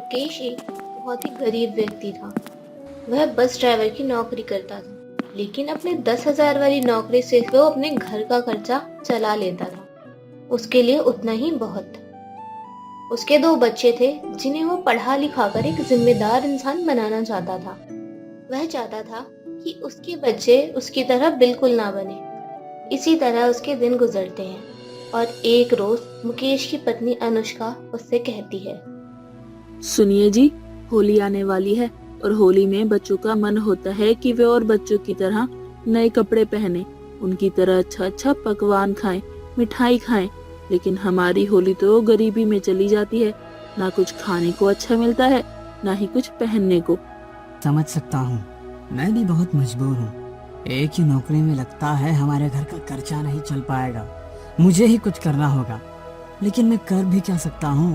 मुकेश एक बहुत ही गरीब व्यक्ति था। वह बस ड्राइवर की नौकरी करता था, लेकिन अपने 10,000 वाली नौकरी से वो अपने घर का खर्चा चला लेता था। उसके लिए उतना ही बहुत था। उसके 2 बच्चे थे जिन्हें वो पढ़ा लिखा कर एक जिम्मेदार इंसान बनाना चाहता था। वह चाहता था कि उसके बच्चे उसकी तरह बिल्कुल ना बने। इसी तरह उसके दिन गुजरते हैं और एक रोज मुकेश की पत्नी अनुष्का उससे कहती है, सुनिए जी, होली आने वाली है और होली में बच्चों का मन होता है कि वे और बच्चों की तरह नए कपड़े पहने, उनकी तरह अच्छा अच्छा पकवान खाएं, मिठाई खाएं। लेकिन हमारी होली तो गरीबी में चली जाती है। ना कुछ खाने को अच्छा मिलता है, ना ही कुछ पहनने को। समझ सकता हूँ। मैं भी बहुत मजबूर हूँ। एक ही नौकरी में लगता है हमारे घर का खर्चा नहीं चल पाएगा। मुझे ही कुछ करना होगा, लेकिन मैं कर भी क्या सकता हूँ।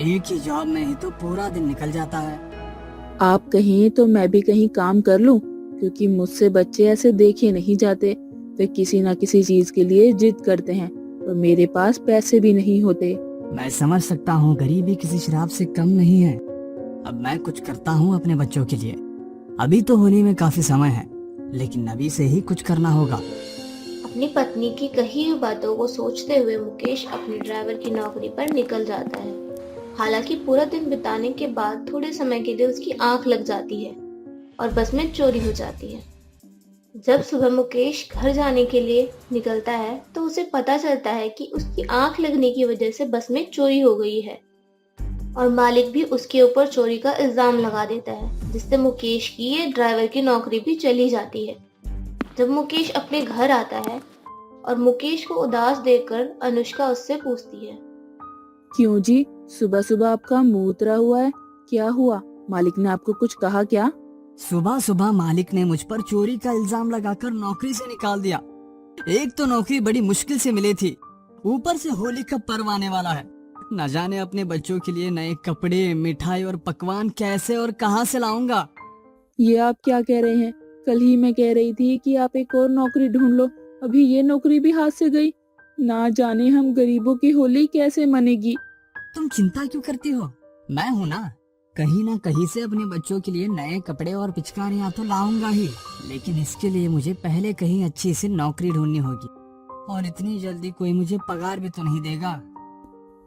एक ही जॉब में ही तो पूरा दिन निकल जाता है। आप कहीं तो मैं भी कहीं काम कर लूं, क्योंकि मुझसे बच्चे ऐसे देखे नहीं जाते। वे किसी ना किसी चीज के लिए जिद करते हैं और मेरे पास पैसे भी नहीं होते। मैं समझ सकता हूँ, गरीबी किसी शराब से कम नहीं है। अब मैं कुछ करता हूँ अपने बच्चों के लिए। अभी तो होली में काफी समय है, लेकिन अभी से ही कुछ करना होगा। अपनी पत्नी की कही हुई बातों को सोचते हुए मुकेश अपनी ड्राइवर की नौकरी पर निकल जाता है। हालांकि पूरा दिन बिताने के बाद थोड़े समय के लिए उसकी आंख लग जाती है और बस में चोरी हो जाती है। जब सुबह मुकेश घर जाने के लिए निकलता है तो उसे पता चलता है कि उसकी आंख लगने की वजह से बस में चोरी हो गई है और मालिक भी उसके ऊपर चोरी का इल्जाम लगा देता है, जिससे मुकेश की ये ड्राइवर की नौकरी भी चली जाती है। जब मुकेश अपने घर आता है और मुकेश को उदास देखकर अनुष्का उससे पूछती है, क्यों जी, सुबह सुबह आपका मुंह उतरा हुआ है? क्या हुआ? मालिक ने आपको कुछ कहा क्या? सुबह सुबह मालिक ने मुझ पर चोरी का इल्जाम लगाकर नौकरी से निकाल दिया। एक तो नौकरी बड़ी मुश्किल से मिली थी, ऊपर से होली का पर्व आने वाला है। न जाने अपने बच्चों के लिए नए कपड़े, मिठाई और पकवान कैसे और कहां से लाऊंगा। ये आप क्या कह रहे हैं? कल ही मैं कह रही थी कि आप एक और नौकरी ढूंढ लो, अभी ये नौकरी भी हाथ से गई। ना जाने हम गरीबों की होली कैसे मनेगी। तुम चिंता क्यों करती हो? मैं हूं ना कहीं से अपने बच्चों के लिए नए कपड़े और पिचकारियां तो लाऊंगा ही, लेकिन इसके लिए मुझे पहले कहीं अच्छी सी नौकरी ढूंढनी होगी, और इतनी जल्दी कोई मुझे पगार भी तो नहीं देगा।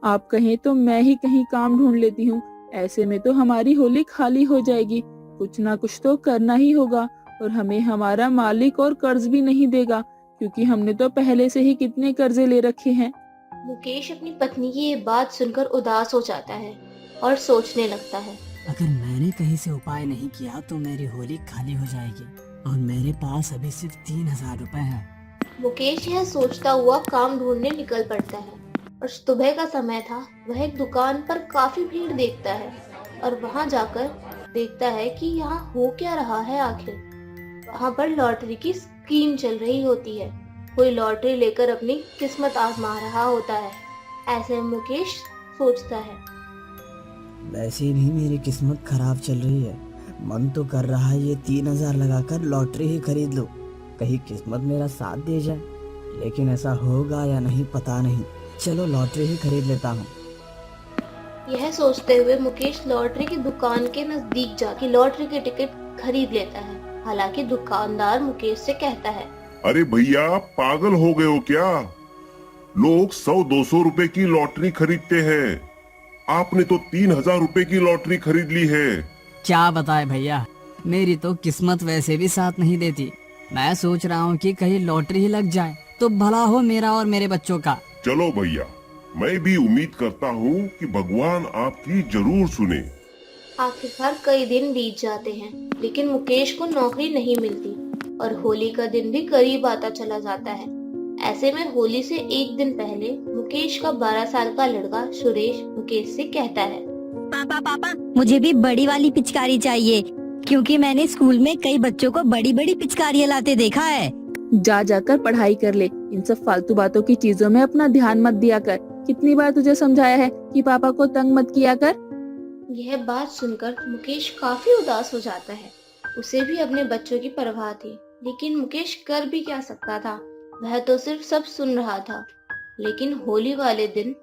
आप कहें तो मैं ही कहीं काम ढूंढ लेती हूँ। ऐसे में तो हमारी होली खाली हो जाएगी। कुछ ना कुछ तो करना ही होगा, और हमें हमारा मालिक और कर्ज भी नहीं देगा, क्योंकि हमने तो पहले से ही कितने कर्जे ले रखे हैं। मुकेश अपनी पत्नी की ये बात सुनकर उदास हो जाता है और सोचने लगता है, अगर मैंने कहीं से उपाय नहीं किया तो मेरी होली खाली हो जाएगी, और मेरे पास अभी सिर्फ 3,000 रुपए हैं। मुकेश यह सोचता हुआ काम ढूंढने निकल पड़ता है और सुबह का समय था। वह एक दुकान पर काफी भीड़ देखता है और वहां जाकर देखता है कि यहाँ हो क्या रहा है आखिर। वहां पर लॉटरी की स्कीम चल रही होती है। कोई लॉटरी लेकर अपनी किस्मत आजमा रहा होता है, ऐसे मुकेश सोचता है। वैसे भी मेरी किस्मत खराब चल रही है। मन तो कर रहा है ये 3,000 लगाकर लॉटरी ही खरीद लो, कहीं किस्मत मेरा साथ दे जाए, लेकिन ऐसा होगा या नहीं पता नहीं। चलो लॉटरी ही खरीद लेता हूँ। यह सोचते हुए मुकेश लॉटरी की दुकान के नजदीक जाके लॉटरी के टिकट खरीद लेता है। हालांकि दुकानदार मुकेश से कहता है, अरे भैया, पागल हो गए हो क्या? लोग 100-200 रुपए की लॉटरी खरीदते हैं, आपने तो 3,000 रुपए की लॉटरी खरीद ली है। क्या बताए भैया, मेरी तो किस्मत वैसे भी साथ नहीं देती। मैं सोच रहा हूँ कि कहीं लॉटरी ही लग जाए तो भला हो मेरा और मेरे बच्चों का। चलो भैया, मैं भी उम्मीद करता हूँ कि भगवान आपकी जरूर सुने। आखिरकार कई दिन बीत जाते हैं, लेकिन मुकेश को नौकरी नहीं मिलती और होली का दिन भी करीब आता चला जाता है। ऐसे में होली से एक दिन पहले मुकेश का 12 साल का लड़का सुरेश मुकेश से कहता है, पापा पापा, मुझे भी बड़ी वाली पिचकारी चाहिए, क्योंकि मैंने स्कूल में कई बच्चों को बड़ी बड़ी पिचकारियाँ लाते देखा है। जा जाकर पढ़ाई कर ले, इन सब फालतू बातों की चीजों में अपना ध्यान मत दिया कर। कितनी बार तुझे समझाया है कि पापा को तंग मत किया कर। यह बात सुनकर मुकेश काफी उदास हो जाता है। उसे भी अपने बच्चों की परवाह थी, लेकिन मुकेश कर भी क्या सकता था। वह तो सिर्फ सब सुन रहा था। लेकिन होली वाले दिन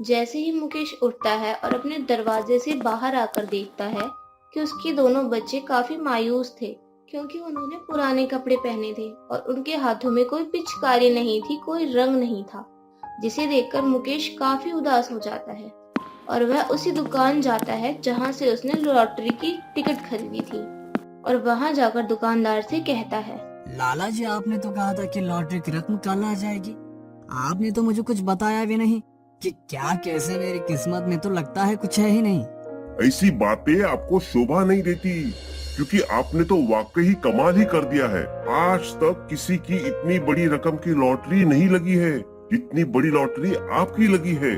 जैसे ही मुकेश उठता है और अपने दरवाजे से बाहर आकर देखता है कि उसके दोनों बच्चे काफी मायूस थे, क्योंकि उन्होंने पुराने कपड़े पहने थे और उनके हाथों में कोई पिचकारी नहीं थी, कोई रंग नहीं था, जिसे देखकर मुकेश काफी उदास हो जाता है और वह उसी दुकान जाता है जहां से उसने लॉटरी की टिकट खरीदी थी और वहां जाकर दुकानदार से कहता है, लाला जी, आपने तो कहा था कि लॉटरी की रकम कल आ जाएगी। आपने तो मुझे कुछ बताया भी नहीं कि क्या कैसे। मेरी किस्मत में तो लगता है कुछ है ही नहीं। ऐसी बातें आपको शोभा नहीं देती, क्योंकि आपने तो वाकई ही कमाल ही कर दिया है। आज तक किसी की इतनी बड़ी रकम की लॉटरी नहीं लगी है जितनी बड़ी लॉटरी आपकी लगी है।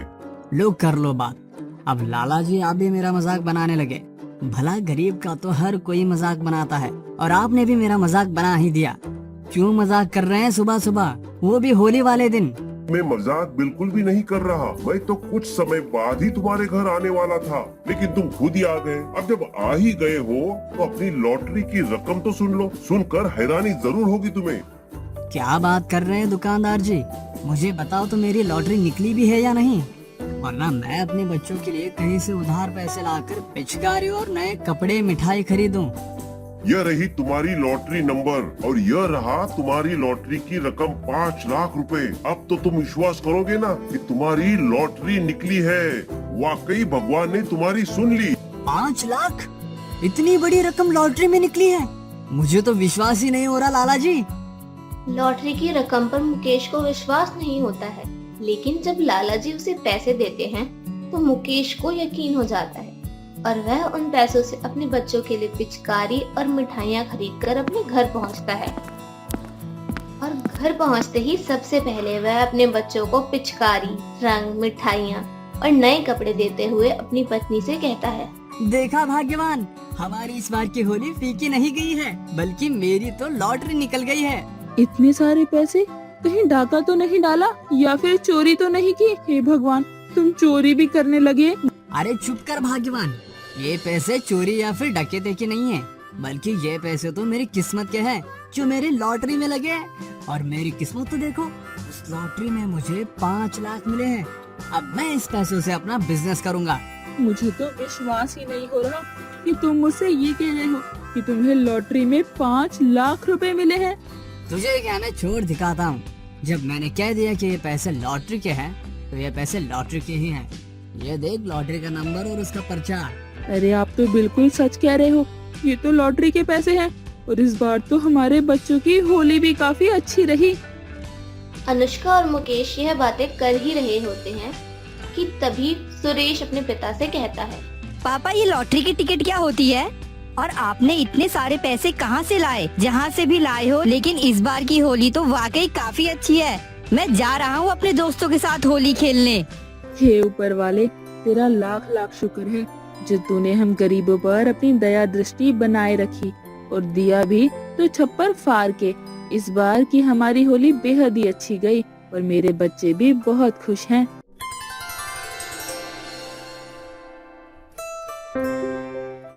लो कर लो बात। अब लाला जी आप भी मेरा मजाक बनाने लगे। भला गरीब का तो हर कोई मजाक बनाता है और आपने भी मेरा मजाक बना ही दिया। क्यों मजाक कर रहे हैं सुबह सुबह, वो भी होली वाले दिन? मैं मजाक बिल्कुल भी नहीं कर रहा। मैं तो कुछ समय बाद ही तुम्हारे घर आने वाला था, लेकिन तुम खुद ही आ गए। अब जब आ ही गए हो तो अपनी लॉटरी की रकम तो सुन लो। सुनकर हैरानी जरूर होगी तुम्हें। क्या बात कर रहे हैं दुकानदार जी? मुझे बताओ तो मेरी लॉटरी निकली भी है या नहीं, वरना मैं अपने बच्चों के लिए कहीं से उधार पैसे लाकर पिचकारी और नए कपड़े मिठाई खरीदूं। यह रही तुम्हारी लॉटरी नंबर और यह रहा तुम्हारी लॉटरी की रकम 5 लाख रुपए। अब तो तुम विश्वास करोगे ना कि तुम्हारी लॉटरी निकली है। वाकई भगवान ने तुम्हारी सुन ली। 5 लाख? इतनी बड़ी रकम लॉटरी में निकली है? मुझे तो विश्वास ही नहीं हो रहा लाला जी। लॉटरी की रकम पर मुकेश को विश्वास नहीं होता है, लेकिन जब लाला जी उसे पैसे देते हैं तो मुकेश को यकीन हो जाता है और वह उन पैसों से अपने बच्चों के लिए पिचकारी और मिठाइयाँ खरीदकर अपने घर पहुँचता है। और घर पहुँचते ही सबसे पहले वह अपने बच्चों को पिचकारी, रंग, मिठाइयाँ और नए कपड़े देते हुए अपनी पत्नी से कहता है, देखा भाग्यवान, हमारी इस बार की होली फीकी नहीं गई है, बल्कि मेरी तो लॉटरी निकल गई है। इतने सारे पैसे, कहीं डाका तो नहीं डाला या फिर चोरी तो नहीं की? हे भगवान, तुम चोरी भी करने लगे। अरे चुप कर भाग्यवान, ये पैसे चोरी या फिर डकैती के नहीं है, बल्कि ये पैसे तो मेरी किस्मत के हैं जो मेरी लॉटरी में लगे। और मेरी किस्मत तो देखो, उस लॉटरी में मुझे 5 लाख मिले हैं। अब मैं इस पैसों से अपना बिजनेस करूंगा। मुझे तो विश्वास ही नहीं हो रहा कि तुम मुझसे ये कह रहे हो कि तुम्हें लॉटरी में 5 लाख रुपए मिले हैं। तुझे क्या मैं छोड़ दिखाता हूँ। जब मैंने कह दिया कि ये पैसे लॉटरी के हैं, तो ये पैसे लॉटरी के ही हैं। ये देख लॉटरी का नंबर और उसका पर्चा। अरे आप तो बिल्कुल सच कह रहे हो, ये तो लॉटरी के पैसे हैं और इस बार तो हमारे बच्चों की होली भी काफी अच्छी रही। अनुष्का और मुकेश यह बातें कर ही रहे होते हैं कि तभी सुरेश अपने पिता से कहता है, पापा ये लॉटरी की टिकट क्या होती है? और आपने इतने सारे पैसे कहाँ से लाए? जहाँ से भी लाए हो, लेकिन इस बार की होली तो वाकई काफी अच्छी है। मैं जा रहा हूँ अपने दोस्तों के साथ होली खेलने। हे ऊपर वाले, तेरा लाख लाख शुक्र है जो तूने हम गरीबों पर अपनी दया दृष्टि बनाए रखी और दिया भी तो छप्पर फाड़ के। इस बार की हमारी होली बेहद ही अच्छी गई और मेरे बच्चे भी बहुत खुश हैं।